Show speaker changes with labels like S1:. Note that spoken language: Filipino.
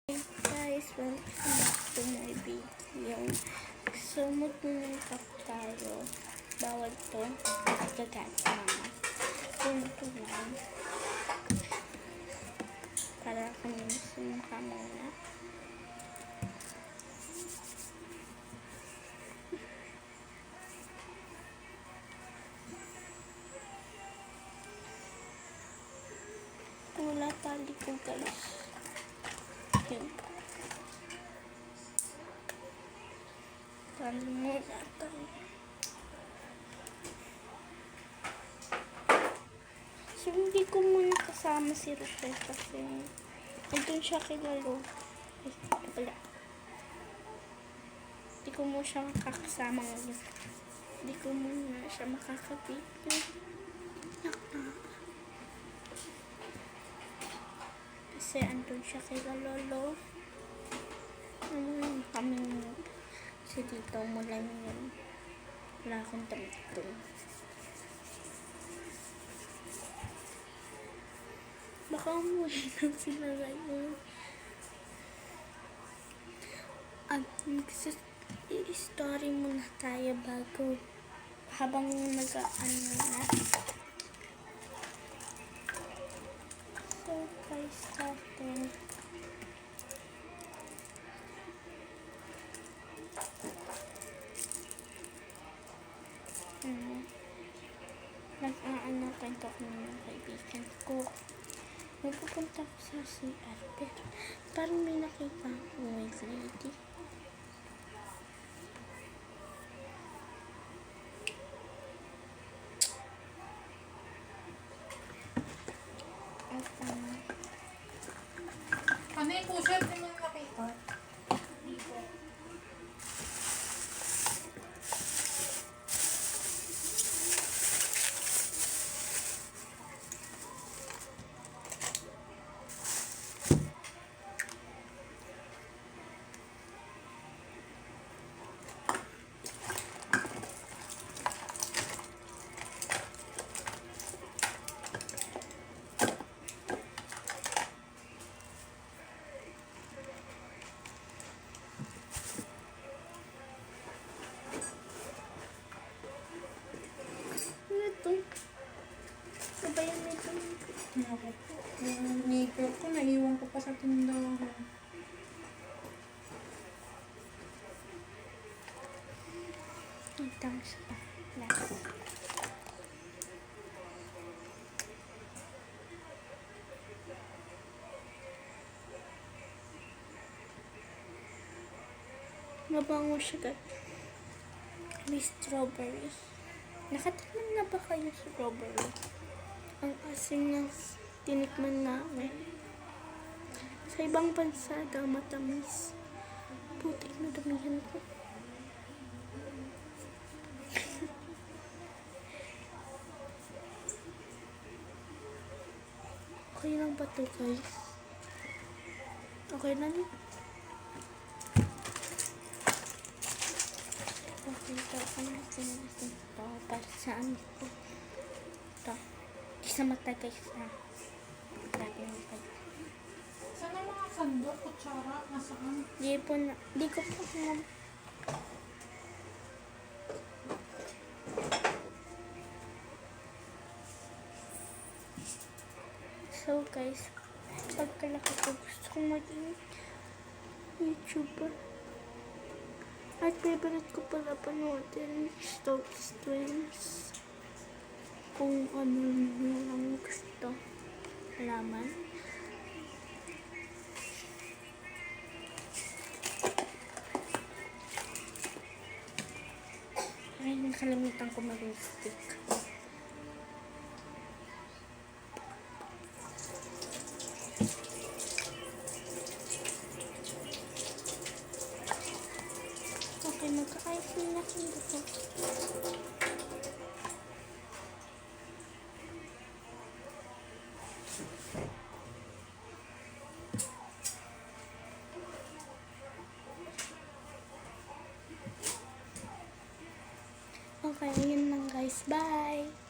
S1: Hey guys, welcome back to my video. So magmumukap tayo. Bawal to. Gagat mama. Ito lang. Para kami sumukha muna. Wala tali ko guys. Yun. Tali muna tayo. So, hindi ko muna kasama si Rochelle kasi nandun siya kilalo. Wala. Hindi ko muna siya makakasama ngayon. Hindi ko muna siya makakapito. Kasi andun siya kay Lolo. Kaming si Tito mula yun. Wala akong damit doon. Baka umuwi na sila ngayon. At i-story muna tayo bago habang nag-ano na. So guys, natin. Nag-aano kwento ko ng kaibigan ko. Nagpupunta ko sa CR pero parang may nakita akong white lady.
S2: Ano yung pusher? Hindi mo nakita? Dito.
S1: Sabayan nito.
S2: Ako po. Yung makeup ko, naiwan ko pa sa tindahan.
S1: Ang tamis pa. Last. Mabango siya guys. May strawberry. Nakatikman na ba kayo strawberry? Ang asin na tinikman namin. Sa ibang bansa daw matamis. Putik na damihan ko. Okay lang ba ito guys? Okay lang yun? Okay ito. Ano natin ito? Para saan ito? Ito. Isa mata guys na. Grabe mo pa.
S2: Saan ang mga sandok, kutsara? Nasaan?
S1: Di ko po alam. So guys, pagkalaki ko gusto kong maging YouTuber. At favorite ko pala panoodin Stoke Twins. Kung ano nyo lang gusto alaman. Ay, nakalimutan ko mag-stick. Okay, magkakayos na natin dito. Okay, yun lang guys. Bye!